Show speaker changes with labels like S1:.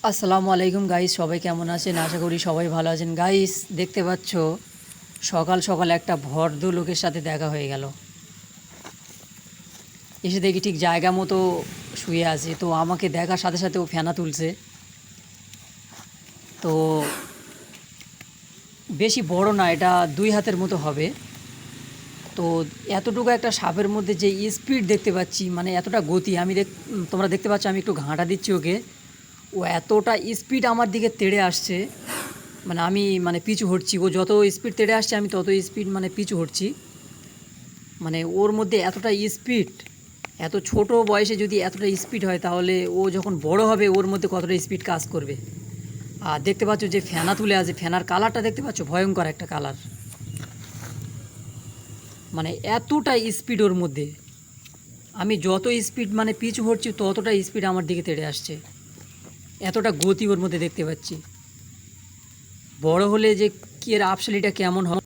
S1: আসসালামু আলাইকুম গাইস, সবাই কেমন আছেন? আশা করি সবাই ভালো আছেন। গাইস, দেখতে পাচ্ছ সকাল সকাল একটা ভদ্র লোকের সাথে দেখা হয়ে গেল। এসে দেখি ঠিক জায়গা মতো শুয়ে আছে। তো আমাকে দেখার সাথে সাথে ও ফেনা তুলছে। তো বেশি বড় না, এটা 2 হাতের মতো হবে। তো এতটুকু একটা সাপের মধ্যে যে স্পিড দেখতে পাচ্ছি, মানে এতটা গতি, তোমরা দেখতে পাচ্ছ আমি একটু ঘাঁটা দিচ্ছি ওকে। ও এতটা স্পিড আমার দিকে তেড়ে আসছে, মানে আমি পিছু হটছি। ও যত স্পিড তেড়ে আসছে আমি তত স্পিড পিছু হটছি। মানে ওর মধ্যে এতটা স্পিড, এত ছোট বয়সে যদি এতটা স্পিড হয়, তাহলে ও যখন বড় হবে ওর মধ্যে কতটা স্পিড কাজ করবে। আর দেখতে পাচ্ছ যে ফেনা তুলে আছে, ফেনার কালারটা দেখতে পাচ্ছ, ভয়ঙ্কর একটা কালার। মানে এতটা স্পিড ওর মধ্যে, আমি যত স্পিড পিছু হটছি ততটা স্পিড আমার দিকে তেড়ে আসছে। এতটা গতি ওর মধ্যে দেখতে পাচ্ছি। বড় হলে যে কি এর আপশালিটা কেমন হবে।